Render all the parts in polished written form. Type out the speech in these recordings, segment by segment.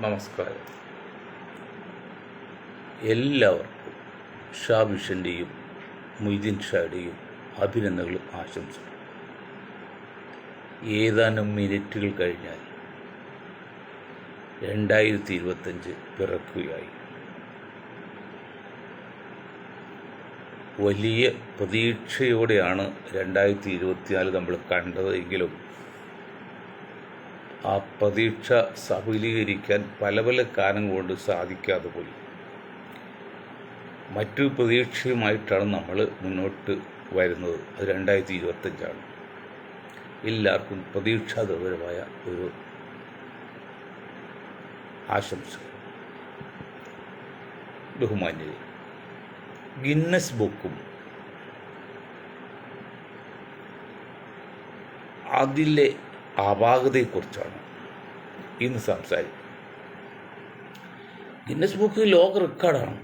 നമസ്കാരം. എല്ലാവർക്കും ഷാബിഷൻ്റെയും മൊയ്തീൻ ഷായുടെയും അഭിനന്ദനങ്ങളും ആശംസകളും. ഏതാനും മിനിറ്റുകൾ കഴിഞ്ഞാൽ 2025 പിറക്കുകയായി. വലിയ പ്രതീക്ഷയോടെയാണ് 2024 നമ്മൾ കണ്ടതെങ്കിലും ആ പ്രതീക്ഷ സഫലീകരിക്കാൻ പല പല കാരണങ്ങൾ കൊണ്ട് സാധിക്കാതെ പോയി. മറ്റൊരു പ്രതീക്ഷയുമായിട്ടാണ് നമ്മൾ മുന്നോട്ട് വരുന്നത്. അത് 2025 എല്ലാവർക്കും പ്രതീക്ഷാപരമായ ഒരു ആശംസ. ബഹുമാന്യരെ, ഗിന്നസ് ബുക്കും അതിലെ അപാകതയെക്കുറിച്ചാണ് ഇന്ന് സംസാരിക്കുന്നത്. ഗിന്നസ് ബുക്ക് ലോക റെക്കോർഡാണ്.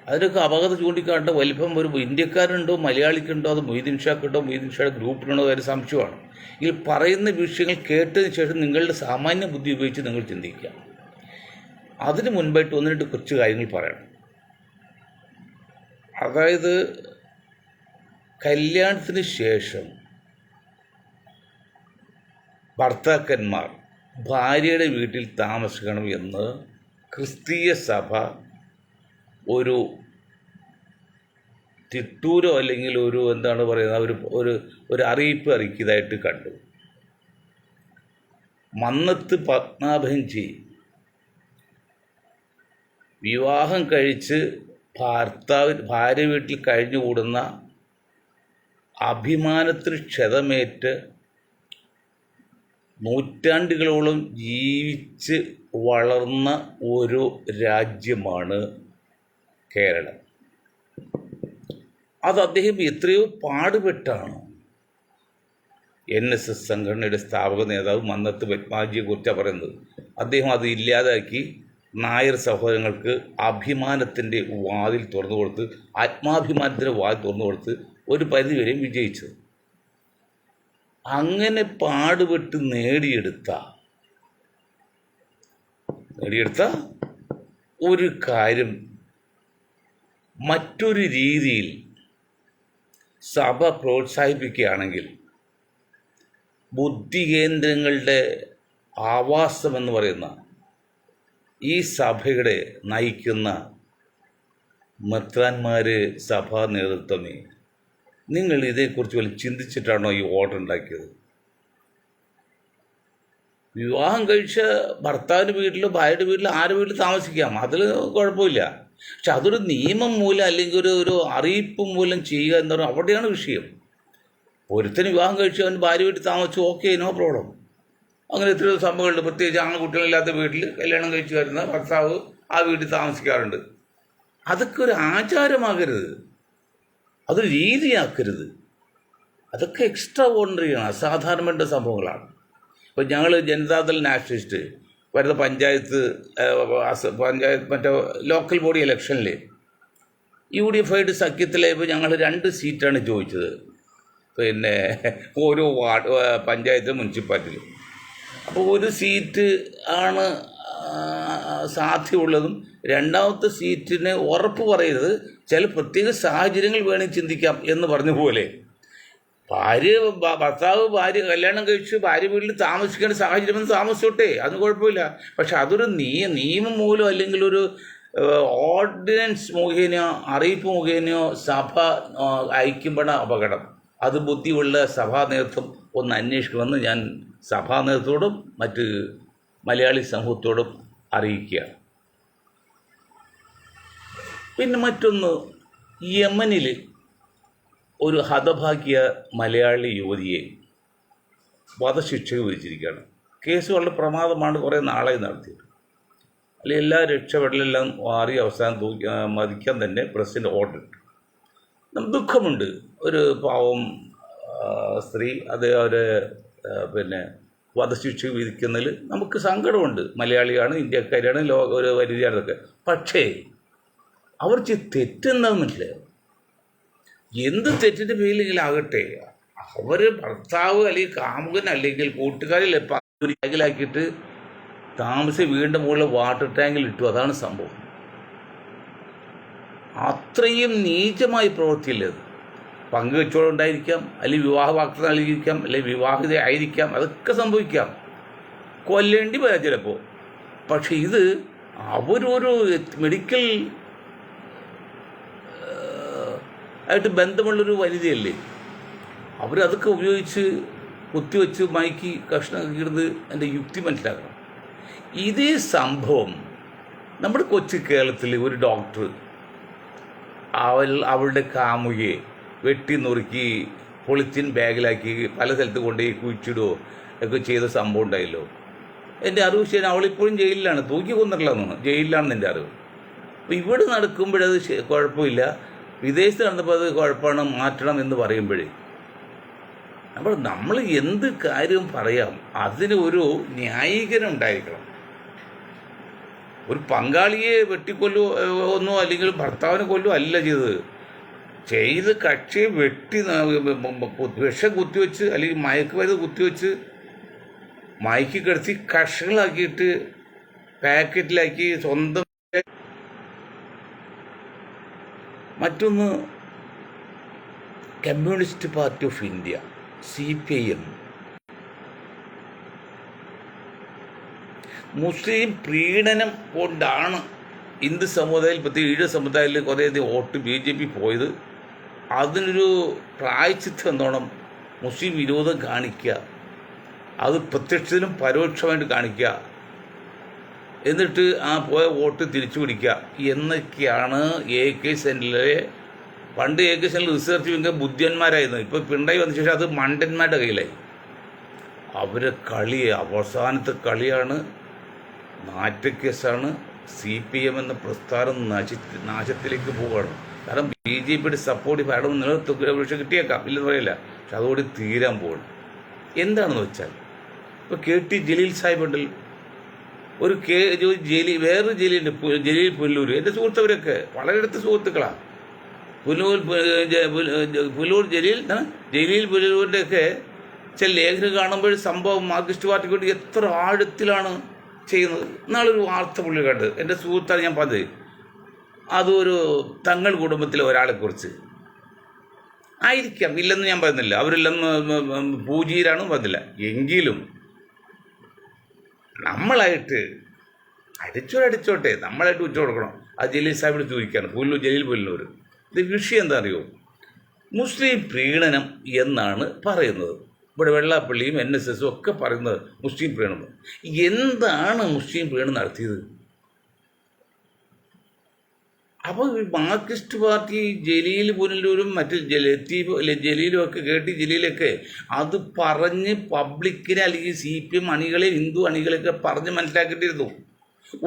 അതിനൊക്കെ അപാകത ചൂണ്ടിക്കാണ്ട വലിപ്പം ഒരു ഇന്ത്യക്കാരുണ്ടോ, മലയാളിക്കുണ്ടോ, അത് മൊയ്തീൻ ഷാക്കുണ്ടോ, മൊയ്തീൻ ഷായുടെ ഗ്രൂപ്പിനുണ്ടോ, അതൊരു സംശയമാണ്. ഇതിൽ പറയുന്ന വിഷയങ്ങൾ കേട്ടതിന് ശേഷം നിങ്ങളുടെ സാമാന്യ ബുദ്ധി ഉപയോഗിച്ച് നിങ്ങൾ ചിന്തിക്കുക. അതിന് മുൻപായിട്ട് ഒന്ന് രണ്ട് കുറച്ച് കാര്യങ്ങൾ പറയണം. അതായത്, കല്യാണത്തിന് ശേഷം ഭർത്താക്കന്മാർ ഭാര്യയുടെ വീട്ടിൽ താമസിക്കണം എന്ന് ക്രിസ്തീയ സഭ ഒരു തിട്ടൂരോ അല്ലെങ്കിൽ ഒരു എന്താണ് പറയുന്നത് ഒരു അറിയിപ്പ് അറിയിക്കുന്നതായിട്ട് കണ്ടു. മന്നത്ത് പത്മനാഭൻജി വിവാഹം കഴിച്ച് ഭാര്യ വീട്ടിൽ കഴിഞ്ഞുകൂടുന്ന അഭിമാനത്തിന് ക്ഷതമേറ്റ് നൂറ്റാണ്ടുകളോളം ജീവിച്ച് വളർന്ന ഒരു രാജ്യമാണ് കേരളം. അത് അദ്ദേഹം എത്രയോ പാടുപെട്ടാണ്. NSS സംഘടനയുടെ സ്ഥാപക നേതാവ് മന്നത്ത് പത്മനാഭൻജിയെക്കുറിച്ചാണ് പറയുന്നത്. അദ്ദേഹം അത് ഇല്ലാതാക്കി നായർ സഹോദരങ്ങൾക്ക് അഭിമാനത്തിൻ്റെ വാതിൽ തുറന്നു കൊടുത്ത്, ആത്മാഭിമാനത്തിൻ്റെ വാതിൽ തുറന്നു കൊടുത്ത് ഒരു പരിധിവരെയും വിജയിച്ചത്. അങ്ങനെ പാടുപെട്ട് നേടിയെടുത്ത ഒരു കാര്യം മറ്റൊരു രീതിയിൽ സഭ പ്രോത്സാഹിപ്പിക്കുകയാണെങ്കിൽ ബുദ്ധികേന്ദ്രങ്ങളുടെ ആവാസമെന്ന് പറയുന്ന ഈ സഭയുടെ നയിക്കുന്ന മെത്രാന്മാർ, സഭാ നേതൃത്വമേ, നിങ്ങൾ ഇതേക്കുറിച്ച് വല്ല ചിന്തിച്ചിട്ടാണോ ഈ ഓർഡർ ഉണ്ടാക്കിയത്? വിവാഹം കഴിച്ച ഭർത്താവിൻ്റെ വീട്ടിലോ ഭാര്യയുടെ വീട്ടിലോ ആരുടെ വീട്ടിൽ താമസിക്കാം, അതിൽ കുഴപ്പമില്ല. പക്ഷെ അതൊരു നിയമം മൂലം അല്ലെങ്കിൽ ഒരു അറിയിപ്പ് മൂലം ചെയ്യുക എന്ന് പറഞ്ഞാൽ അവിടെയാണ് വിഷയം. ഒരുത്തന് വിവാഹം കഴിച്ച് അവൻ ഭാര്യ വീട്ടിൽ താമസിച്ചു, ഓക്കെ, നോ പ്രോബ്ലം. അങ്ങനെ എത്രയോ സംഭവങ്ങളുണ്ട്. പ്രത്യേകിച്ച് ആൺകുട്ടികളില്ലാത്ത വീട്ടിൽ കല്യാണം കഴിച്ച് വരുന്ന ഭർത്താവ് ആ വീട്ടിൽ താമസിക്കാറുണ്ട്. അതൊക്കെ ഒരു ആചാരമാകരുത്, അതൊരു രീതിയാക്കരുത്. അതൊക്കെ എക്സ്ട്രാ ഓർഡിനറിയാണ്, അസാധാരണപ്പെട്ട സംഭവങ്ങളാണ്. ഇപ്പോൾ ഞങ്ങൾ ജനതാദൾ നാഷണലിസ്റ്റ് വരുന്ന പഞ്ചായത്ത് മറ്റേ ലോക്കൽ ബോഡി ഇലക്ഷനിൽ UDF ആയിട്ട് സഖ്യത്തിലെ ഇപ്പോൾ ഞങ്ങൾ 2 സീറ്റാണ് ചോദിച്ചത്. പിന്നെ ഓരോ പഞ്ചായത്ത് മുനിസിപ്പാലിറ്റിയിൽ. അപ്പോൾ ഒരു സീറ്റ് ആണ് സാധ്യമുള്ളതും രണ്ടാമത്തെ സീറ്റിന് ഉറപ്പ് പറയരുത്, ചില പ്രത്യേക സാഹചര്യങ്ങൾ വേണമെങ്കിൽ ചിന്തിക്കാം എന്ന് പറഞ്ഞ പോലെ ഭർത്താവ് ഭാര്യ കല്യാണം കഴിച്ച് ഭാര്യ വീട്ടിൽ താമസിക്കേണ്ട സാഹചര്യം താമസിച്ചോട്ടെ, അതിന് കുഴപ്പമില്ല. പക്ഷെ അതൊരു നിയമം മൂലം അല്ലെങ്കിൽ ഒരു ഓർഡിനൻസ് മുഖേനയോ അറിയിപ്പ് മുഖേനയോ സഭ അയക്കുമ്പോഴാണ് അപകടം. അത് ബുദ്ധിയുള്ള സഭാ നേതൃത്വം ഒന്ന് അന്വേഷിക്കണമെന്ന് ഞാൻ സഭാ നേതൃത്വത്തോടും മറ്റ് മലയാളി സമൂഹത്തോടും അറിയിക്കുകയാണ്. പിന്നെ മറ്റൊന്ന്, യമനിൽ ഒരു ഹതഭാഗ്യ മലയാളി യുവതിയെ വധശിക്ഷ വിധിച്ചിരിക്കുകയാണ്. കേസ് വളരെ പ്രമാദമാണ്, കുറേ നാളായി നടത്തിയത്. അല്ലെങ്കിൽ എല്ലാ രക്ഷപ്പെടലെല്ലാം മാറി അവസാനം മതിക്കാൻ തന്നെ പ്രസിഡന്റ് ഓർഡർ ഇട്ടു. നമുക്ക് ദുഃഖമുണ്ട്. ഒരു പാവം സ്ത്രീ അതേപോലെ പിന്നെ വധശിക്ഷ വിധിക്കുന്നതിൽ നമുക്ക് സങ്കടമുണ്ട്. മലയാളിയാണ്, ഇന്ത്യക്കാരാണ്, ഒരു പരിധിയാണതൊക്കെ. പക്ഷേ അവർ തെറ്റെന്താണെന്ന് മനസ്സിലായോ? എന്ത് തെറ്റിൻ്റെ പേരിലെങ്കിലാകട്ടെ, അവർ ഭർത്താവ് അല്ലെങ്കിൽ കാമുകൻ അല്ലെങ്കിൽ കൂട്ടുകാരിൽ ബാഗിലാക്കിയിട്ട് താമസിച്ച് വീടിൻ്റെ മുകളിൽ വാട്ടർ ടാങ്കിൽ ഇട്ടു. അതാണ് സംഭവം. അത്രയും നീചമായി പ്രവൃത്തിയില്ല അത്. പങ്കുവെച്ചോളം ഉണ്ടായിരിക്കാം, അല്ലെങ്കിൽ വിവാഹ വാഗ്ദാനം നൽകിയിരിക്കാം, അല്ലെങ്കിൽ വിവാഹിത ആയിരിക്കാം, അതൊക്കെ സംഭവിക്കാം. കൊല്ലേണ്ടി വരാം ചിലപ്പോൾ. പക്ഷെ ഇത് അവരൊരു മെഡിക്കൽ ആയിട്ട് ബന്ധമുള്ളൊരു വനിതയല്ലേ, അവരതൊക്കെ ഉപയോഗിച്ച് കുത്തിവെച്ച് മയക്കി കഷ്ണമാക്കിയിരുന്ന് എൻ്റെ യുക്തി മനസ്സിലാക്കണം. ഇതേ സംഭവം നമ്മുടെ കൊച്ചു കേരളത്തിൽ ഒരു ഡോക്ടർ അവളുടെ കാമുകയെ വെട്ടി നുറുക്കി പൊളിത്തീൻ ബാഗിലാക്കി പല സ്ഥലത്ത് കൊണ്ടുപോയി കുഴിച്ചിടുകയോ ഒക്കെ ചെയ്ത സംഭവം ഉണ്ടായല്ലോ. എൻ്റെ അറിവ് ശരി, അവളിപ്പോഴും ജയിലിലാണ്, തൂക്കി കൊന്നിട്ടില്ലെന്നാണ്, ജയിലിലാണെന്ന് എൻ്റെ അറിവ്. അപ്പോൾ ഇവിടെ നടക്കുമ്പോഴത് കുഴപ്പമില്ല, വിദേശത്ത് നടന്നപ്പോൾ അത് കുഴപ്പമാണ്, മാറ്റണം എന്ന് പറയുമ്പോഴേ അപ്പോൾ നമ്മൾ എന്ത് കാര്യവും പറയാം, അതിന് ഒരു ന്യായീകരണം ഉണ്ടായിരിക്കണം. ഒരു പങ്കാളിയെ വെട്ടിക്കൊല്ലോ ഒന്നോ അല്ലെങ്കിൽ ഭർത്താവിനെ കൊല്ലോ അല്ല ചെയ്ത് കക്ഷിയെ വെട്ടി വിഷം കുത്തിവെച്ച് അല്ലെങ്കിൽ മയക്കുമരുന്ന് കുത്തിവെച്ച് മയക്കി കിടത്തി കഷ്ണങ്ങളാക്കിയിട്ട് പാക്കറ്റിലാക്കി സ്വന്തം. മറ്റൊന്ന് communist party of India CPIM മുസ്ലിം പ്രീണനം കൊണ്ടാണ് ഹിന്ദു സമുദായത്തിൽ, പ്രത്യേകിച്ച് ഈഴ സമുദായത്തിൽ കുറേയധികം വോട്ട് BJP പോയത്. അതിനൊരു പ്രായശ്ചിത്തം എന്നോണം മുസ്ലിം വിരോധം കാണിക്കുക, അത് പ്രത്യക്ഷത്തിലും പരോക്ഷമായിട്ട് കാണിക്കുക, എന്നിട്ട് ആ പോയ വോട്ട് തിരിച്ചു പിടിക്കുക എന്നൊക്കെയാണ് AK സെൻറ്ററിലെ. പണ്ട് AK സെൻറ്ററിൽ റിസർച്ച് ചെയ്യുമ്പോൾ ബുദ്ധിയന്മാരായിരുന്നു, ഇപ്പോൾ പിണറായി വന്ന ശേഷം അത് മണ്ടന്മാരുടെ കയ്യിലായി. അവരെ കളി അവസാനത്തെ കളിയാണ്, നാറ്റക്കേസാണ്. CPM എന്ന പ്രസ്ഥാനം നാശത്തിലേക്ക് പോവുകയാണ്. കാരണം BJPയുടെ സപ്പോർട്ട് ഭരണം നിലനിർത്തി കിട്ടിയേക്കാം, ഇല്ലെന്ന് പറയില്ല, പക്ഷെ അതോടെ തീരാൻ പോകണം. എന്താണെന്ന് വെച്ചാൽ ഇപ്പോൾ KT ജലീൽ സാഹിബ് ഉണ്ടല്ലോ, ഒരു വേറൊരു ജലീലുണ്ട്, ജലീൽ പുല്ലൂർ. എൻ്റെ സുഹൃത്തവരൊക്കെ വളരെ അടുത്ത സുഹൃത്തുക്കളാണ്. പുല്ലൂർ ജലീൽ പുല്ലൂരിൻ്റെയൊക്കെ ചില ലേഖനം കാണുമ്പോൾ സംഭവം മാർക്സിസ്റ്റ് പാർട്ടിക്ക് വേണ്ടി എത്ര ആഴത്തിലാണ് ചെയ്യുന്നത്. നാളൊരു വാർത്ത പുള്ളി കണ്ട്, എൻ്റെ സുഹൃത്താണ് ഞാൻ പറഞ്ഞത്, അതൊരു തങ്ങൾ കുടുംബത്തിലെ ഒരാളെക്കുറിച്ച് ആയിരിക്കാം, ഇല്ലെന്ന് ഞാൻ പറയുന്നില്ല, അവരില്ലെന്ന് പൂജീരാണെന്ന് പറഞ്ഞില്ല. എങ്കിലും നമ്മളായിട്ട് അടിച്ചോട്ടെ, നമ്മളായിട്ട് ഉച്ച കൊടുക്കണം. അത് ജലീൽ സാഹിബിന് ചോദിക്കുകയാണ്, ജലീൽ പുല്ലൂർ. ഇത് വിഷയം എന്താ അറിയോ? മുസ്ലിം പ്രീണനം എന്നാണ് പറയുന്നത്. ഇവിടെ വെള്ളാപ്പള്ളിയും NSSും ഒക്കെ പറയുന്നത് മുസ്ലിം പ്രീണനം. എന്താണ് മുസ്ലിം പ്രീണനം നടത്തിയത്? അപ്പോൾ മാർക്സിസ്റ്റ് പാർട്ടി ജലീൽ പുനലൂരും മറ്റ് ജലീലും ഒക്കെ ജലീലൊക്കെ അത് പറഞ്ഞ് പബ്ലിക്കിനെ അല്ലെങ്കിൽ CPM അണികളെ, ഹിന്ദു അണികളെയൊക്കെ പറഞ്ഞ് മനസ്സിലാക്കിയിട്ടിരുന്നു.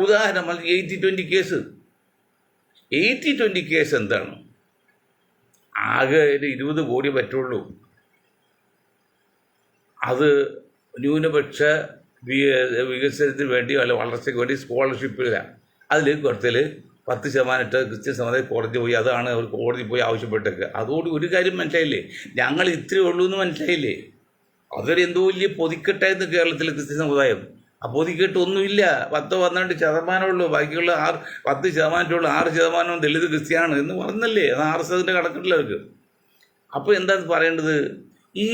ഉദാഹരണം 80-20 കേസ്. 80-20 കേസ് എന്താണ്? ആകെ 20 കോടി പറ്റുള്ളൂ. അത് ന്യൂനപക്ഷ വികസനത്തിന് വേണ്ടി അല്ല വളർച്ചയ്ക്ക് വേണ്ടി സ്കോളർഷിപ്പില്ല. അതിൽ കൊടുത്തൽ 10% ക്രിസ്ത്യൻ സമുദായം കോടതി പോയി, അതാണ് അവർ കോടതി പോയി ആവശ്യപ്പെട്ടേക്ക്. അതോട് ഒരു കാര്യം മനസ്സിലായില്ലേ, ഞങ്ങൾ ഇത്രയേ ഉള്ളൂ എന്ന് മനസ്സിലായില്ലേ? അതൊരു എന്തോ വലിയ പൊതിക്കെട്ടായിരുന്നു കേരളത്തിലെ ക്രിസ്ത്യൻ സമുദായം. ആ പൊതിക്കെട്ടൊന്നുമില്ല, 10-12% ഉള്ളൂ, ബാക്കിയുള്ള 10% 6% ദളിത് ക്രിസ്ത്യാനാണ് എന്ന് പറഞ്ഞല്ലേ. അത് RSSന്റെ കണക്കിട്ടില്ല അവർക്ക്. അപ്പോൾ എന്താണ് പറയേണ്ടത്? ഈ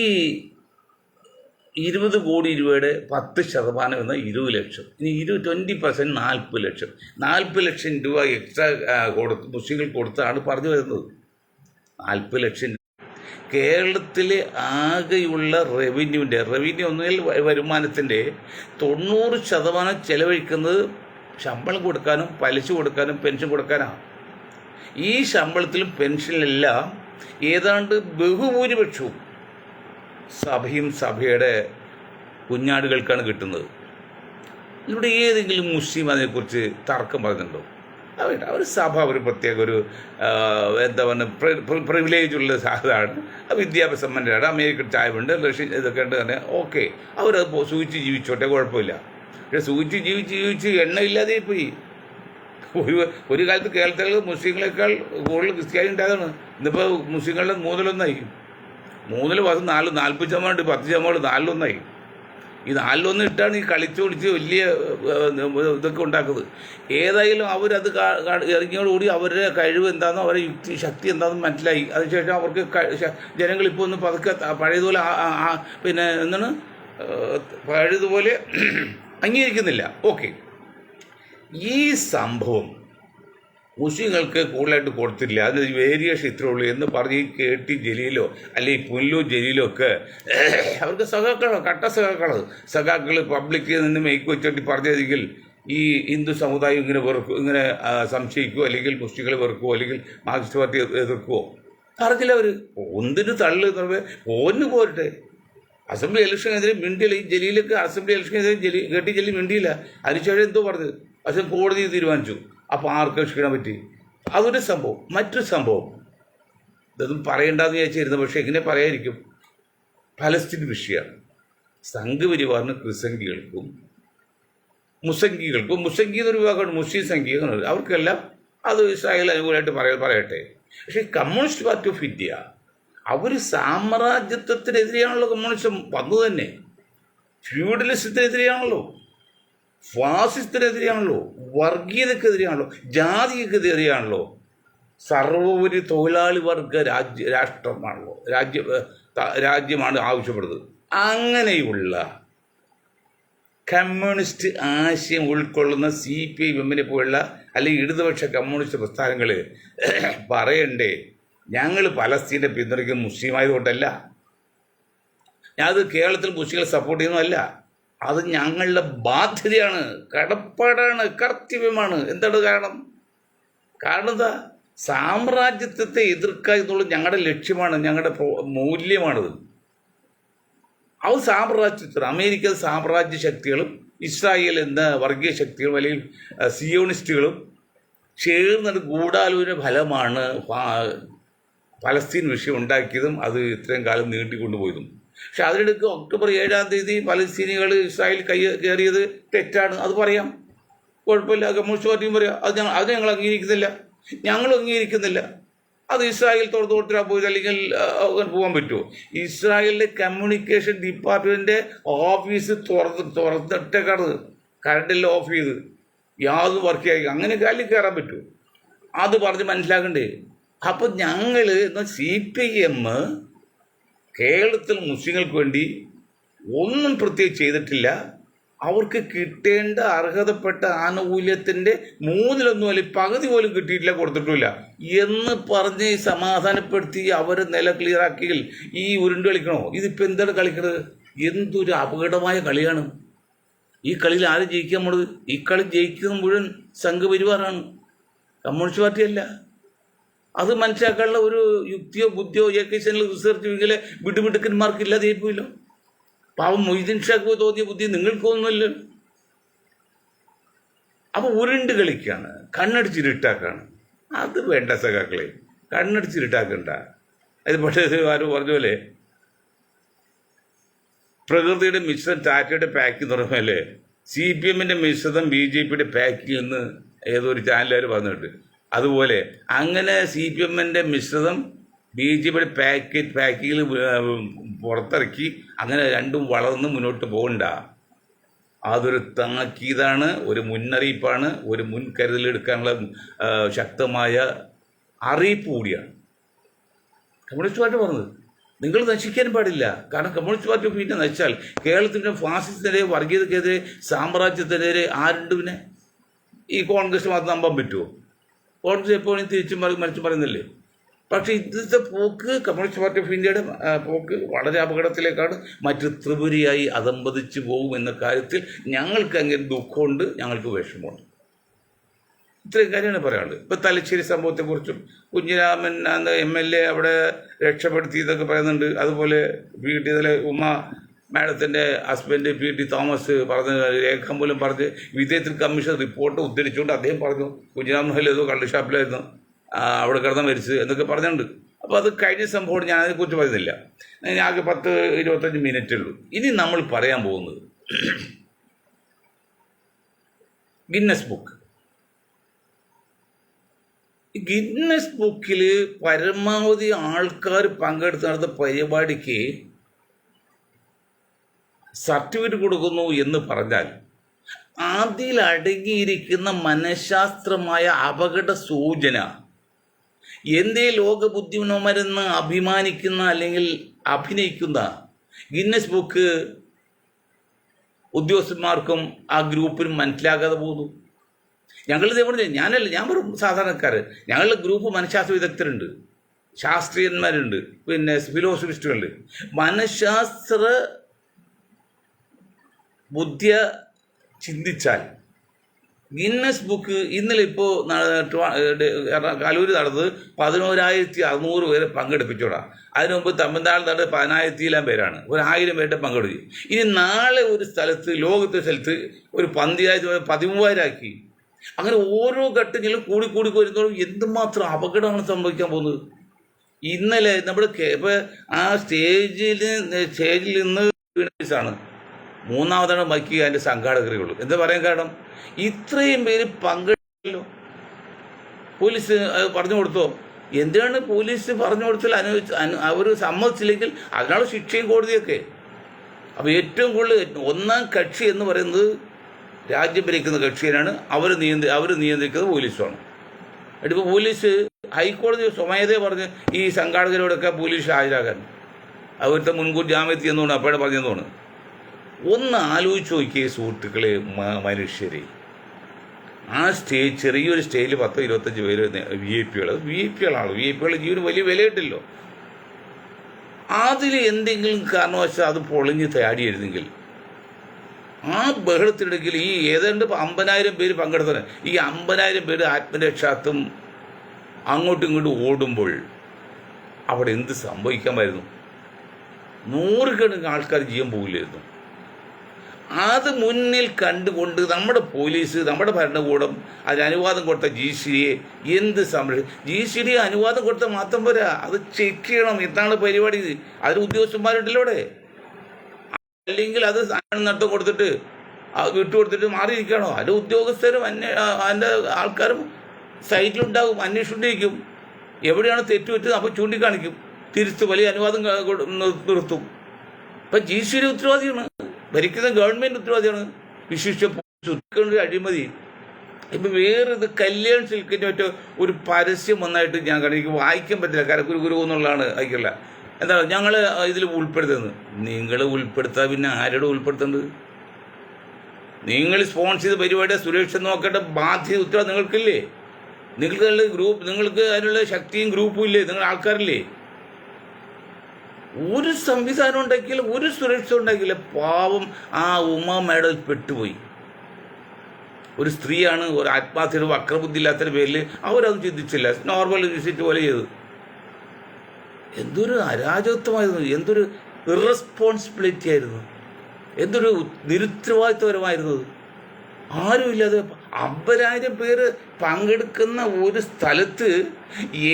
20 കോടി രൂപയുടെ 10% എന്ന 20 ലക്ഷം, ഇനി 20% 40 ലക്ഷം. 40 ലക്ഷം രൂപ എക്സ്ട്രാ മുസ്ലിങ്ങൾക്ക് കൊടുത്താണ് പറഞ്ഞു വരുന്നത്. 40 ലക്ഷം കേരളത്തിലെ ആകെയുള്ള റവന്യൂ ഒന്നുകിൽ വരുമാനത്തിൻ്റെ 90% ചെലവഴിക്കുന്നത് ശമ്പളം കൊടുക്കാനും പലിശ കൊടുക്കാനും പെൻഷൻ കൊടുക്കാനാണ്. ഈ ശമ്പളത്തിലും പെൻഷനിലെല്ലാം ഏതാണ്ട് ബഹുഭൂരിപക്ഷവും സഭയുടെ കുഞ്ഞാടുകൾക്കാണ് കിട്ടുന്നത്. ഇവിടെ ഏതെങ്കിലും മുസ്ലിം അതിനെക്കുറിച്ച് തർക്കം പറഞ്ഞിട്ടുണ്ടോ? അവർ സഭ ഒരു പ്രത്യേക ഒരു എന്താ പറയുക പ്രിവിലേജ് ഉള്ള സാധനമാണ്, വിദ്യാഭ്യാസമ്പന്നരാണ്, അമേരിക്കൻ ചായവുണ്ട്, റഷ്യൻ ഇതൊക്കെ ഉണ്ട് തന്നെ, ഓക്കെ, അവരത് സൂചിച്ച് ജീവിച്ചോട്ടെ, കുഴപ്പമില്ല. പക്ഷേ സൂചിച്ച് ജീവിച്ച് എണ്ണയില്ലാതെ പോയി. ഒരു കാലത്ത് കേരളത്തിൽ മുസ്ലിങ്ങളെക്കാൾ കൂടുതൽ ക്രിസ്ത്യാനി ഉണ്ടായതാണ്. ഇന്നിപ്പോൾ മുസ്ലിങ്ങളുടെ 3-1 മൂന്നിൽ 40% 10% 4-1. ഈ നാലിലൊന്നും ഇട്ടാണ് ഈ കളിച്ച് പിടിച്ച് വലിയ ഇതൊക്കെ ഉണ്ടാക്കുന്നത്. ഏതായാലും അവരത് ഇറങ്ങിയോടുകൂടി അവരുടെ കഴിവ് എന്താണെന്നോ അവരുടെ യുക്തി ശക്തി എന്താണെന്ന് മനസ്സിലായി. അതിനുശേഷം അവർക്ക് ജനങ്ങളിപ്പോൾ ഒന്ന് പതുക്കെ പഴയതുപോലെ പിന്നെ എന്താണ് പഴയതുപോലെ അംഗീകരിക്കുന്നില്ല. ഓക്കെ, ഈ സംഭവം മുസ്ലിങ്ങൾക്ക് കൂടുതലായിട്ട് കൊടുത്തില്ല, അതിന് വേരിയേഷൻ ഇത്രേ ഉള്ളൂ എന്ന് പറഞ്ഞ് ഈ KT ജലീലോ അല്ലെങ്കിൽ പുല്ലൂർ ജലീലോ ഒക്കെ അവർക്ക് സഖാക്കളോ കട്ട സഖാക്കൾ പബ്ലിക്കിൽ നിന്ന് മേക്ക് വെച്ചിട്ട് പറഞ്ഞതെങ്കിൽ ഈ ഹിന്ദു സമുദായം ഇങ്ങനെ സംശയിക്കുമോ, അല്ലെങ്കിൽ മുസ്ലിങ്ങളെ വെറുക്കുമോ, അല്ലെങ്കിൽ മാർക്സിസ്റ്റ് പാർട്ടി എതിർക്കുമോ അറിഞ്ഞില്ല. അവർ ഒന്നിന് തള്ളു പോന്നു പോരട്ടെ. അസംബ്ലി ഇലക്ഷനെതിരെ മിണ്ടിയില്ല. ഈ ജലീലൊക്കെ അസംബ്ലി ഇലക്ഷനെതിരെ KT ജലീൽ മിണ്ടിയില്ല. അതിനുശേഷം എന്തോ പറഞ്ഞത് പക്ഷേ കോടതി തീരുമാനിച്ചു. അപ്പോൾ ആർക്കും ക്ഷീണം പറ്റി. അതൊരു സംഭവം. മറ്റൊരു സംഭവം ഇതൊന്നും പറയേണ്ടെന്ന് വിചാരിച്ചിരുന്നു, പക്ഷേ എങ്ങനെ പറയാതിരിക്കും. പലസ്തീൻ വിഷയമാണ്. സംഘപരിവാറിന് ക്രിസംഖികൾക്കും മുസംഖി എന്നൊരു വിഭാഗമാണ്, മുസ്ലിം സംഖ്യ എന്നുള്ളത്, അവർക്കെല്ലാം അത് ഇസ്രായേൽ അനുകൂലമായിട്ട് പറയട്ടെ. പക്ഷേ കമ്മ്യൂണിസ്റ്റ് പാർട്ടി ഓഫ് ഇന്ത്യ അവർ സാമ്രാജ്യത്വത്തിനെതിരെയാണല്ലോ കമ്മ്യൂണിസം വന്നു തന്നെ. ഫ്യൂഡലിസത്തിനെതിരെയാണല്ലോ, ഫാസിസത്തിനെതിരെയാണല്ലോ, വർഗീയതക്കെതിരെയാണല്ലോ, ജാതിക്കെതിരെയാണല്ലോ, സർവോപരി തൊഴിലാളി വർഗ രാഷ്ട്രമാണല്ലോ, രാജ്യമാണ് ആവശ്യപ്പെടുന്നത്. അങ്ങനെയുള്ള കമ്മ്യൂണിസ്റ്റ് ആശയം ഉൾക്കൊള്ളുന്ന CPI പോലുള്ള അല്ലെങ്കിൽ ഇടതുപക്ഷ കമ്മ്യൂണിസ്റ്റ് പ്രസ്ഥാനങ്ങൾ പറയണ്ടേ, ഞങ്ങൾ പലസ്തീനെ പിന്തുണയ്ക്കുന്ന മുസ്ലിം ആയതുകൊണ്ടല്ല, ഞാനത് കേരളത്തിൽ മുസ്ലിങ്ങളെ സപ്പോർട്ട് ചെയ്യുന്നതല്ല, അത് ഞങ്ങളുടെ ബാധ്യതയാണ്, കടപ്പാടാണ്, കർത്തവ്യമാണ്. എന്താണ് കാരണം എന്താ? സാമ്രാജ്യത്വത്തെ എതിർക്കുക എന്നുള്ളത് ഞങ്ങളുടെ ലക്ഷ്യമാണ്, ഞങ്ങളുടെ മൂല്യമാണത്. അത് സാമ്രാജ്യത്വം, അമേരിക്കൻ സാമ്രാജ്യ ശക്തികളും ഇസ്രായേൽ എന്ന വർഗീയ ശക്തികളും അല്ലെങ്കിൽ സിയോണിസ്റ്റുകളും ചേർന്നൊരു ഗൂഢാലോചന ഫലമാണ് പലസ്തീൻ വിഷയം ഉണ്ടാക്കിയതും അത് ഇത്രയും കാലം നീട്ടിക്കൊണ്ടുപോയതും. പക്ഷെ അതിനിടയ്ക്ക് ഒക്ടോബർ 7-ാം തീയതി പലസ്തീനികൾ ഇസ്രായേൽ കയറിയത് തെറ്റാണ്, അത് പറയാം, കുഴപ്പമില്ല. കമ്മ്യൂണിസ്റ്റ് പാർട്ടിയും പറയാം അത് ഞങ്ങൾ അംഗീകരിക്കുന്നില്ല, ഞങ്ങളും അംഗീകരിക്കുന്നില്ല. അത് ഇസ്രായേൽ തുറന്നു പോയത്, അല്ലെങ്കിൽ പോകാൻ പറ്റുമോ? ഇസ്രായേലിലെ കമ്മ്യൂണിക്കേഷൻ ഡിപ്പാർട്ട്മെൻറ്റിൻ്റെ ഓഫീസ് തുറന്നിട്ടേക്കാണ്, കറണ്ടെല്ലാം ഓഫ് ചെയ്ത് യാതൊരു വർക്ക് ആയി, അങ്ങനെ കാലിൽ കയറാൻ പറ്റുമോ? അത് പറഞ്ഞ് മനസ്സിലാക്കണ്ടേ? അപ്പോൾ ഞങ്ങൾ CPIM കേരളത്തിൽ മുസ്ലിങ്ങൾക്ക് വേണ്ടി ഒന്നും പ്രത്യേകിച്ച് ചെയ്തിട്ടില്ല. അവർക്ക് കിട്ടേണ്ട അർഹതപ്പെട്ട ആനുകൂല്യത്തിൻ്റെ 1/3 അല്ലെങ്കിൽ പകുതി പോലും കിട്ടിയിട്ടില്ല, കൊടുത്തിട്ടില്ല എന്ന് പറഞ്ഞ് സമാധാനപ്പെടുത്തി അവരെ നില ക്ലിയറാക്കിയിൽ ഈ ഉരുണ്ട് കളിക്കണോ? ഇതിപ്പോൾ എന്താണ് കളിക്കുന്നത്? എന്തൊരു അപകടമായ കളിയാണ് ഈ കളിയിൽ. ആരും ജയിക്കാൻ പോണത്? ഈ കളി ജയിക്കുന്നത് മുഴുവൻ സംഘപരിവാറാണ്, കമ്മ്യൂണിസ്റ്റ് പാർട്ടിയല്ല. അത് മനസ്സിലാക്കാനുള്ള ഒരു യുക്തിയോ ബുദ്ധിയോ എഡ്യൂക്കേഷനിൽ റിസർച്ച് വിങ്ങിലെ വിടുമിടുക്കന്മാർക്ക് ഇല്ലാതെ പോയില്ലോ. പാവം മൊയ്തീൻ ഷാക്ക് തോന്നിയ ബുദ്ധി നിങ്ങൾക്കൊന്നുമില്ല. അപ്പോൾ ഉരുണ്ട് കളിക്കാണ്, കണ്ണടിച്ചിരുട്ടാക്കാണ്. അത് വേണ്ട സഖാക്കളെ, കണ്ണടിച്ചിരുട്ടാക്കണ്ട. അത് പക്ഷേ ആരോ പറഞ്ഞ പോലെ പ്രകൃതിയുടെ മിശ്രം ടാറ്റയുടെ പാക്കിൽ തുടങ്ങല്ലേ, CPM മിശ്രിതം BJPയുടെ പാക്കിൽ നിന്ന് ഏതോ ഒരു ചാനലുകാർ പറഞ്ഞിട്ട്, അതുപോലെ അങ്ങനെ CPM മിശ്രിതം BJPയുടെ പാക്കിൽ പുറത്തിറക്കി അങ്ങനെ രണ്ടും വളർന്ന് മുന്നോട്ട് പോകണ്ട. അതൊരു താക്കീതാണ്, ഒരു മുന്നറിയിപ്പാണ്, ഒരു മുൻകരുതലെടുക്കാനുള്ള ശക്തമായ അറിയിപ്പ് കൂടിയാണ് കമ്മ്യൂണിസ്റ്റ് പാർട്ടി പറഞ്ഞത്. നിങ്ങൾ നശിക്കാൻ പാടില്ല. കാരണം കമ്മ്യൂണിസ്റ്റ് പാർട്ടി ഓഫ് ഇന്ത്യ നശിച്ചാൽ കേരളത്തിൻ്റെ ഫാസിസത്തിനെതിരെ, വർഗീയതക്കെതിരെ, സാമ്രാജ്യത്തിനെതിരെ ആരുണ്ട്? പിന്നെ ഈ കോൺഗ്രസ് മാത്രം നമ്പാൻ പറ്റുമോ? കോൺഗ്രസ് എപ്പോഴും തിരിച്ചും മറിച്ചും പറയുന്നില്ലേ? പക്ഷേ ഇന്നത്തെ പോക്ക്, കമ്മ്യൂണിസ്റ്റ് പാർട്ടി ഓഫ് ഇന്ത്യയുടെ പോക്ക് വളരെ അപകടത്തിലേക്കാണ്. മറ്റ് ത്രിപുരയായി അധംപതിച്ചു പോകും എന്ന കാര്യത്തിൽ ഞങ്ങൾക്ക് അങ്ങനെ ദുഃഖമുണ്ട്, ഞങ്ങൾക്ക് വിഷമമുണ്ട്. ഇത്രയും കാര്യമാണ് പറയാനുള്ളത്. ഇപ്പോൾ തലശ്ശേരി സംഭവത്തെക്കുറിച്ചും കുഞ്ഞിരാമൻ MLA അവിടെ രക്ഷപ്പെടുത്തിയതൊക്കെ പറയുന്നുണ്ട്. അതുപോലെ ഇന്നലെ ഉമ്മ മാഡത്തിൻ്റെ ഹസ്ബൻഡ് PT തോമസ് പറഞ്ഞ രേഖാമൂലം പറഞ്ഞ് വിധേയത്തിൽ കമ്മീഷൻ റിപ്പോർട്ട് ഉദ്ധരിച്ചുകൊണ്ട് അദ്ദേഹം പറഞ്ഞു കുഞ്ഞിരാമൻ ഏതോ കള്ളുഷാപ്പിലായിരുന്നു അവിടെ കിടന്ന് മരിച്ചത് എന്നൊക്കെ പറഞ്ഞിട്ടുണ്ട്. അപ്പോൾ അത് കഴിഞ്ഞ സംഭവം, ഞാൻ അതിനെക്കുറിച്ച് പറയുന്നില്ല. ആകെ 10-25 മിനിറ്റേ ഉള്ളൂ. ഇനി നമ്മൾ പറയാൻ പോകുന്നത് ഗിന്നസ് ബുക്ക്. ഗിന്നസ് ബുക്കിൽ പരമാവധി ആൾക്കാർ പങ്കെടുത്ത് നടന്ന പരിപാടിക്ക് സർട്ടിഫിക്കറ്റ് കൊടുക്കുന്നു എന്ന് പറഞ്ഞാൽ അതിലടങ്ങിയിരിക്കുന്ന മനഃശാസ്ത്രമായ അപകട സൂചന എന്തേ ലോകബുദ്ധിമാനെന്ന് അഭിമാനിക്കുന്ന അല്ലെങ്കിൽ അഭിനയിക്കുന്ന ഗിന്നസ് ബുക്ക് ഉദ്യോഗസ്ഥന്മാർക്കും ആ ഗ്രൂപ്പിനും മനസ്സിലാകാതെ പോകുന്നു. ഞങ്ങളിതേ പറഞ്ഞ ഞാൻ വെറും സാധാരണക്കാർ. ഞങ്ങളുടെ ഗ്രൂപ്പ് മനഃശാസ്ത്ര വിദഗ്ധരുണ്ട്, ശാസ്ത്രീയന്മാരുണ്ട്, പിന്നെ ഫിലോസഫിസ്റ്റുകളുണ്ട്. മനഃശാസ്ത്ര ബുദ്ധിയ ചിന്തിച്ചാൽ ഗിന്നസ് ബുക്ക് ഇന്നലെ ഇപ്പോൾ കലൂർ നടന്നത് 11,600 പേരെ പങ്കെടുപ്പിച്ചോടാ. അതിനു മുമ്പ് തമിഴ്നാട് നടന്നത് 10,000 പേരാണ്. 1,000 പേരുടെ പങ്കെടുത്തു. ഇനി നാളെ ഒരു സ്ഥലത്ത്, ലോകത്തെ സ്ഥലത്ത് ഒരു 13,000 ആക്കി. അങ്ങനെ ഓരോ ഘട്ടങ്ങളിലും കൂടി വരുന്നതോടും എന്തുമാത്രം അപകടമാണ് സംഭവിക്കാൻ പോകുന്നത്. ഇന്നലെ നമ്മുടെ ഇപ്പോൾ ആ സ്റ്റേജിൽ നിന്ന് ആണ് മൂന്നാമതാണ് ബാക്കി അതിൻ്റെ സംഘാടകരുള്ളൂ. എന്താ പറയാൻ കാരണം, ഇത്രയും പേര് പങ്കെടുത്തല്ലോ. പോലീസ് പറഞ്ഞു കൊടുത്തോ? എന്തിനാണ് പോലീസ് പറഞ്ഞു കൊടുത്താൽ അവർ സമ്മതിച്ചില്ലെങ്കിൽ അതിനാണ് ശിക്ഷയും കോടതിയൊക്കെ. അപ്പോൾ ഏറ്റവും കൂടുതൽ ഒന്നാം കക്ഷി എന്ന് പറയുന്നത് രാജ്യം ഭരിക്കുന്ന കക്ഷിയാണ്. അവർ നിയന്ത്രിക്കുന്നത് പോലീസുമാണ്. എന്നിട്ടിപ്പോൾ പോലീസ് ഹൈക്കോടതി സ്വമേധയെ പറഞ്ഞ് ഈ സംഘാടകരോടൊക്കെ പോലീസ് ഹാജരാകാൻ അവരുടെ മുൻകൂർ ജാമ്യത്തിൽ എന്നുകൊണ്ട് അപ്പോഴേ പറഞ്ഞെന്നാണ്. ഒന്ന് ആലോചിച്ച് നോക്കിയേ സുഹൃത്തുക്കളെ, മനുഷ്യരെ. ആ സ്റ്റേജ്, ചെറിയൊരു സ്റ്റേജിൽ 10-25 പേര് VIP കളാണ്. VIP ജീവന് വലിയ വിലയിട്ടല്ലോ. അതിൽ എന്തെങ്കിലും കാരണവശാൽ അത് പൊളിഞ്ഞ് തേടിയിരുന്നെങ്കിൽ ആ ബഹളത്തിനിടയ്ക്ക് ഈ ഏതാണ്ട് 50,000 പേര് പങ്കെടുത്തത്, ഈ 50,000 പേര് ആത്മരക്ഷാർത്ഥം അങ്ങോട്ടും ഇങ്ങോട്ടും ഓടുമ്പോൾ അവിടെ എന്ത് സംഭവിക്കാമായിരുന്നു? 100 ആൾക്കാർ ജീവൻ പോകില്ലായിരുന്നു. അത് മുന്നിൽ കണ്ടുകൊണ്ട് നമ്മുടെ പോലീസ്, നമ്മുടെ ഭരണകൂടം അതിന് അനുവാദം കൊടുത്ത GCDയെ എന്ത് GCD അനുവാദം കൊടുത്ത മാത്രം പോരാ, അത് ചെക്ക് ചെയ്യണം. എന്താണ് പരിപാടി? അതിന് ഉദ്യോഗസ്ഥന്മാരുണ്ടല്ലോ അവിടെ. അല്ലെങ്കിൽ അത് നഷ്ടം കൊടുത്തിട്ട് വിട്ടുകൊടുത്തിട്ട് മാറിയിരിക്കണോ? അതിൻ്റെ ഉദ്യോഗസ്ഥരും അതിൻ്റെ ആൾക്കാരും സൈറ്റിലുണ്ടാകും, അന്വേഷിച്ചുകൊണ്ടിരിക്കും. എവിടെയാണ് തെറ്റുപറ്റുന്നത് അപ്പോൾ ചൂണ്ടിക്കാണിക്കും, തിരിച്ച് വലിയ അനുവാദം നിർത്തും. ഇപ്പം GCD ഉത്തരവാദിയാണ്, ഭരിക്കുന്ന ഗവൺമെൻറ് ഉത്തരവാദിയാണ്. വിശിഷ്ട അഴിമതി. ഇപ്പം വേറൊരു കല്യാൺ സിൽക്കിൻ്റെ മറ്റോ ഒരു പരസ്യം വന്നായിട്ട് ഞാൻ കണ്ടു. എനിക്ക് വായിക്കാൻ പറ്റില്ല, കരക്കുരു എന്നുള്ളതാണ് അയക്കില്ല. എന്താണ് ഞങ്ങൾ ഇതിൽ ഉൾപ്പെടുത്തുന്നത്? നിങ്ങൾ ഉൾപ്പെടുത്താൻ പിന്നെ ആരോട് ഉൾപ്പെടുത്തേണ്ടത്? നിങ്ങൾ സ്പോൺസർ ചെയ്ത പരിപാടിയെ സുരക്ഷ നോക്കേണ്ട ബാധ്യത, ഉത്തരവാദിത്തം നിങ്ങൾക്കില്ലേ? നിങ്ങൾക്ക് അതിനുള്ള ശക്തിയും ഗ്രൂപ്പും ഇല്ലേ? നിങ്ങൾ ആൾക്കാരില്ലേ? ഒരു സംവിധാനം ഉണ്ടാക്കിയില്ല, ഒരു സുരക്ഷ ഉണ്ടാക്കിയില്ല. പാവം ആ ഉമാ മേഡം പെട്ടുപോയി. ഒരു സ്ത്രീയാണ്, ഒരു ആത്മഹത്യയുടെ വക്രബുദ്ധി ഇല്ലാത്തതിൻ്റെ പേരിൽ അവരത് ചിന്തിച്ചില്ല, നോർമൽ വിസിറ്റ് പോലെ ചെയ്തു. എന്തൊരു അരാജകത്വമായിരുന്നു, എന്തൊരു ഇറസ്പോൺസിബിലിറ്റി ആയിരുന്നു, എന്തൊരു നിരുത്തരവാദിത്വപരമായിരുന്നു. ആരുമില്ലാതെ 50,000 പേര് പങ്കെടുക്കുന്ന ഒരു സ്ഥലത്ത്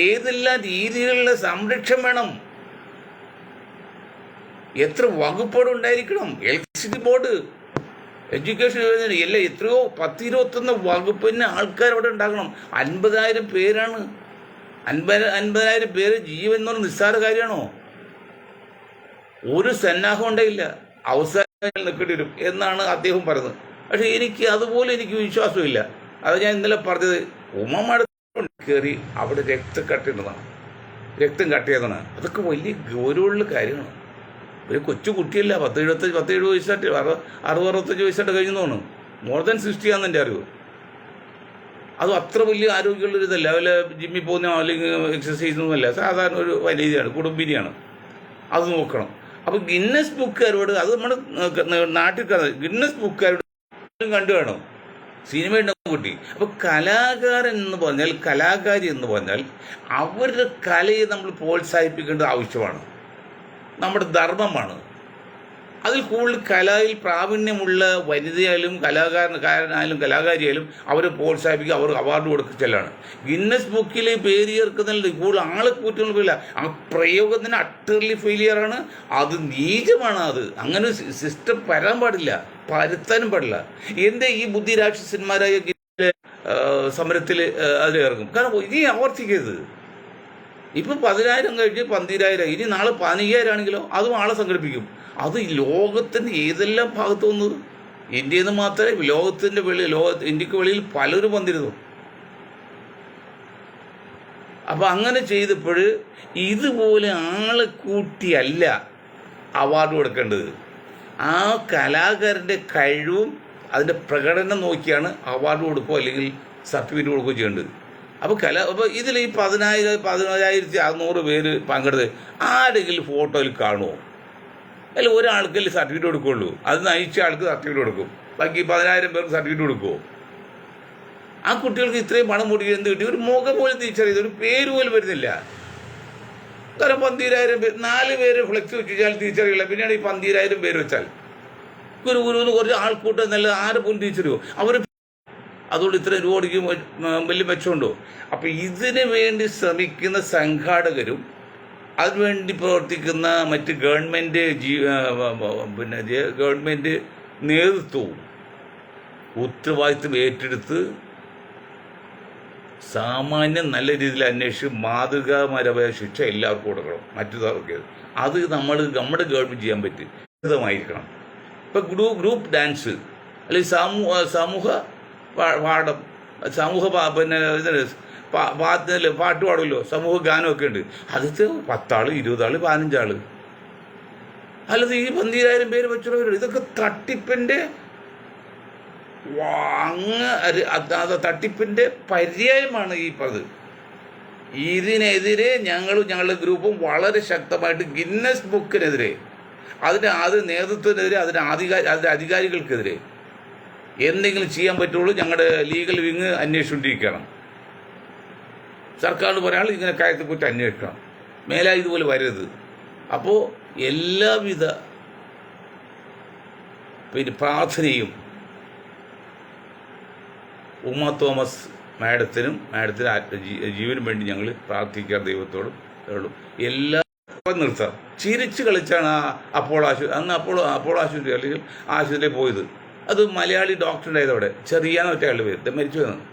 ഏതെല്ലാം രീതിയിലുള്ള സംരക്ഷണം വേണം? എത്ര വകുപ്പുകളുണ്ടായിരിക്കണം? ഇലക്ട്രിസിറ്റി ബോർഡ്, എഡ്യൂക്കേഷൻ എല്ലാം എത്രയോ 10-21 വകുപ്പിന് ആൾക്കാർ അവിടെ ഉണ്ടാക്കണം. 50,000 പേരാണ്. 50,000 പേര് ജീവൻ എന്ന് പറഞ്ഞ നിസ്സാര കാര്യമാണോ? ഒരു സന്നാഹം ഉണ്ടായില്ല, അവസാനം നിൽക്കേണ്ടി വരും എന്നാണ് അദ്ദേഹം പറയുന്നത്. പക്ഷേ അതുപോലെ എനിക്ക് വിശ്വാസമില്ല. അത് ഞാൻ ഇന്നലെ പറഞ്ഞത്, ഉമ്മമാട് കയറി അവിടെ രക്തം കട്ടിയതാണ്. അതൊക്കെ വലിയ ഗൗരവമുള്ള കാര്യമാണ്. ഒരു കൊച്ചു കുട്ടിയല്ല, 10-70 വയസ്സായിട്ട് 60-65 വയസ്സായിട്ട് കഴിഞ്ഞു. മോർ ദാൻ 60 ആണെന്ന് എൻ്റെ അറിവ്. അതും അത്ര വലിയ ആരോഗ്യമുള്ളൊരിതല്ല. അതുപോലെ ജിമ്മിൽ പോകുന്ന അല്ലെങ്കിൽ എക്സസൈസ് ചെയ്യുന്നതല്ല, സാധാരണ ഒരു വലിയതാണ്, കുടുംബിനിയാണ്. അത് നോക്കണം. അപ്പോൾ ഗിന്നസ് ബുക്കുകാരോട്, അത് നമ്മുടെ നാട്ടിൽ ഗിന്നസ് ബുക്കുകാരോട് കണ്ടു വേണം. സിനിമ ഉണ്ടാകും കുട്ടി. അപ്പോൾ കലാകാരൻ എന്ന് പറഞ്ഞാൽ, കലാകാരി എന്ന് പറഞ്ഞാൽ അവരുടെ കലയെ നമ്മൾ പ്രോത്സാഹിപ്പിക്കേണ്ടത് ആവശ്യമാണ്, നമ്മുടെ ധർമ്മമാണ്. അതിൽ കൂടുതൽ കലയിൽ പ്രാവീണ്യമുള്ള വനിതയായാലും കലാകാരനായാലും കലാകാരിയായാലും അവരെ പ്രോത്സാഹിപ്പിക്കുക, അവർക്ക് അവാർഡ് കൊടുക്കലാണ്. ഗിന്നസ് ബുക്കിൽ പേര് ചേർക്കുന്നതിൽ കൂടുതൽ ആളെ കൂറ്റുന്നില്ല. ആ പ്രയോഗത്തിന് അട്ടർലി ഫെയിലിയറാണ്, അത് നീചമാണ്. അങ്ങനെ സിസ്റ്റം വരാൻ പാടില്ല, പരത്താനും പാടില്ല. എൻ്റെ ഈ ബുദ്ധിരാക്ഷസന്മാരായ സമരത്തിൽ അതിലേർക്കും. കാരണം ഇനി ആവർത്തിക്കരുത്. ഇപ്പം 10,000 കഴിഞ്ഞ് 12,000, ഇനി നാളെ 15,000 ആണെങ്കിലോ അതും ആളെ സംഘടിപ്പിക്കും. അത് ഈ ലോകത്തിൻ്റെ ഏതെല്ലാം ഭാഗത്ത് വന്നത്, ഇന്ത്യയിൽ നിന്ന് മാത്രമേ, ലോകത്തിൻ്റെ ഇന്ത്യക്ക് വെളിയിൽ പലരും വന്നിരുന്നു. അപ്പം അങ്ങനെ ചെയ്തപ്പോൾ ഇതുപോലെ ആളെ കൂട്ടിയല്ല അവാർഡ് കൊടുക്കേണ്ടത്. ആ കലാകാരൻ്റെ കഴിവും അതിൻ്റെ പ്രകടനം നോക്കിയാണ് അവാർഡ് കൊടുക്കുകയോ അല്ലെങ്കിൽ സർട്ടിഫിക്കറ്റ് കൊടുക്കുകയോ ചെയ്യേണ്ടത്. അപ്പോൾ ഇതിൽ ഈ 11,600 പേര് പങ്കെടുത്ത് ആരെങ്കിലും ഫോട്ടോയിൽ കാണുമോ? അല്ല, ഒരാൾക്കല്ലേ സർട്ടിഫിക്കറ്റ് കൊടുക്കുകയുള്ളൂ. അത് നയിച്ച ആൾക്ക് സർട്ടിഫിക്കറ്റ് കൊടുക്കും, ബാക്കി 10,000 പേർക്ക് സർട്ടിഫിക്കറ്റ് കൊടുക്കുമോ? ആ കുട്ടികൾക്ക് ഇത്രയും പണം മുടിക്കുക എന്ത് കിട്ടി? ഒരു മുഖം പോലും തിരിച്ചറിയുന്നത്, ഒരു പേര് പോലും വരുന്നില്ല. കാരണം 12,000 പേര്, 4 പേര് ഫ്ലെക്സ് വെച്ചാൽ തിരിച്ചറിയില്ല. പിന്നെയാണ് ഈ 12,000 പേര് വെച്ചാൽ ഗുരു കുറച്ച് ആൾക്കൂട്ടം നല്ല ആരെ പോലും തിരിച്ചറിയുമോ? അവർ അതുകൊണ്ട് ഇത്രയും രൂപ കൊടുക്കും, വലിയ മെച്ചമുണ്ടോ? അപ്പം ഇതിനു വേണ്ടി ശ്രമിക്കുന്ന സംഘാടകരും അതിനുവേണ്ടി പ്രവർത്തിക്കുന്ന മറ്റ് ഗവൺമെൻറ് നേതൃത്വവും ഉത്തരവാദിത്വം ഏറ്റെടുത്ത് സാമാന്യം നല്ല രീതിയിൽ അന്വേഷിച്ച് മാതൃകാപരമായ ശിക്ഷ എല്ലാവർക്കും കൊടുക്കണം. മറ്റൊക്കെ അത് നമ്മുടെ ഗവൺമെൻറ് ചെയ്യാൻ പറ്റും, വിധമായിരിക്കണം. ഇപ്പം ഗ്രൂപ്പ് ഡാൻസ് അല്ലെങ്കിൽ സമൂഹ പാഠം, പാട്ട് പാടുമല്ലോ, സമൂഹ ഗാനമൊക്കെ ഉണ്ട്. അതിൽ 10 ആൾ, 20 ആൾ, 15 ആൾ, അല്ലാതെ ഈ 12,000 പേര് വെച്ചുള്ളവർ. ഇതൊക്കെ തട്ടിപ്പിൻ്റെ പര്യായമാണ് ഈ പറഞ്ഞത്. ഇതിനെതിരെ ഞങ്ങളുടെ ഗ്രൂപ്പും വളരെ ശക്തമായിട്ട് ഗിന്നസ് ബുക്കിനെതിരെ, അതിൻ്റെ നേതൃത്വത്തിനെതിരെ, അതിൻ്റെ അധികാരികൾക്കെതിരെ എന്തെങ്കിലും ചെയ്യാൻ പറ്റുള്ളൂ. ഞങ്ങളുടെ ലീഗൽ വിങ് അന്വേഷിച്ചുകൊണ്ടിരിക്കണം. സർക്കാരിന് പറയാനുള്ള ഇങ്ങനെ കാര്യത്തെക്കുറിച്ച് അന്വേഷിക്കണം, മേലായി ഇതുപോലെ വരരുത്. അപ്പോൾ എല്ലാവിധ പ്രാർത്ഥനയും ഉമ്മ തോമസ് മാഡത്തിനും ജീവനും വേണ്ടി ഞങ്ങൾ പ്രാർത്ഥിക്കാം ദൈവത്തോടും. എല്ലാ നിർത്താം. ചിരിച്ച് കളിച്ചാണ് അപ്പോളോ ആശുപത്രി അല്ലെങ്കിൽ ആശുപത്രിയിൽ പോയത്. അത് മലയാളി ഡോക്ടറുടെ അവിടെ ചെറിയാന്ന് ഒറ്റ ആളുടെ പേര് മരിച്ചു വന്നു.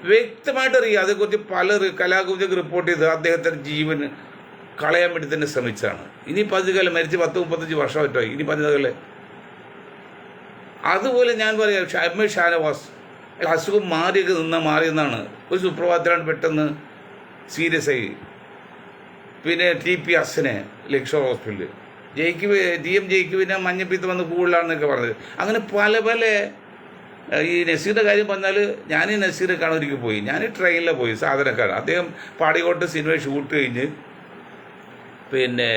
വ്യക്തമായിട്ട് അറിയാം. അതേക്കുറിച്ച് പല കലാകുഞ്ചൊക്കെ റിപ്പോർട്ട് ചെയ്ത് അദ്ദേഹത്തിൻ്റെ ജീവന് കളയാൻ വേണ്ടി തന്നെ ശ്രമിച്ചാണ്. ഇനി പതികല മരിച്ച് 10-35 വർഷമായിട്ടായി. ഇനി പതികല അതുപോലെ ഞാൻ പറയാം. എം.എ. ഷാനവാസ് അസുഖം മാറിയെന്നാണ്. ഒരു സുപ്രഭാതത്തിലാണ് പെട്ടെന്ന് സീരിയസ് ആയി. പിന്നെ ടി.പി. അസനെ ലക്ഷോർ ഹോസ്പിറ്റലിൽ, DM ജയിക്കുവിനെ മഞ്ഞപ്പിത്ത് വന്ന് കൂടുതലാണെന്നൊക്കെ പറഞ്ഞത്. അങ്ങനെ പല ഈ നസീറിൻ്റെ കാര്യം പറഞ്ഞാൽ, ഞാൻ ഈ നസീറെ കാണാൻ പോയി. ഞാൻ ട്രെയിനിലാണ് പോയി, സാധനക്കാരൻ. അദ്ദേഹം പാടിക്കോട്ട് സിനിമ ഷൂട്ട് കഴിഞ്ഞ് പിന്നെ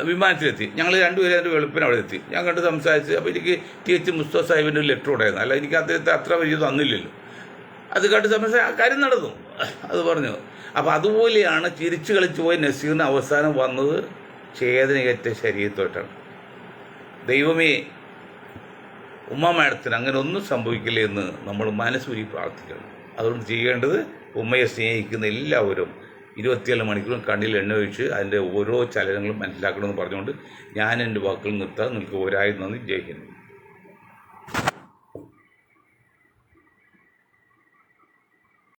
വിമാനത്തിലെത്തി. ഞങ്ങൾ രണ്ടുപേരും അതിൻ്റെ വെളുപ്പിന് അവിടെ എത്തി. ഞാൻ കണ്ട് സംസാരിച്ച്. അപ്പോൾ എനിക്ക് TH മുസ്തഫ സാഹിബിൻ്റെ ഒരു ലെറ്റർ ഉണ്ടായിരുന്നു. അല്ല, എനിക്ക് അദ്ദേഹത്തെ അത്ര വലിയ തന്നില്ലല്ലോ. അത് കണ്ട് സംസാരിച്ച് കാര്യം നടന്നു, അത് പറഞ്ഞു. അപ്പോൾ അതുപോലെയാണ് ചിരിച്ചു കളിച്ചു പോയ നസീറിന് അവസാനം വന്നത് ചേതനയേറ്റ ശരീരത്തോട്ടാണ്. ദൈവമേ, ഉമ്മ മാഡത്തിന് അങ്ങനെ ഒന്നും സംഭവിക്കില്ല എന്ന് നമ്മൾ മനസ്സുരി പ്രാർത്ഥിക്കണം. അതുകൊണ്ട് ചെയ്യേണ്ടത്, ഉമ്മയെ സ്നേഹിക്കുന്ന എല്ലാവരും 24 മണിക്കൂറും കണ്ണിൽ എണ്ണ ഒഴിച്ച് അതിൻ്റെ ഓരോ ചലനങ്ങളും മനസ്സിലാക്കണമെന്ന് പറഞ്ഞുകൊണ്ട് ഞാൻ എൻ്റെ വാക്കുകൾ നിർത്താൻ നിങ്ങൾക്ക് 1000 നന്ദി. ജയ് ഹിന്ദ്.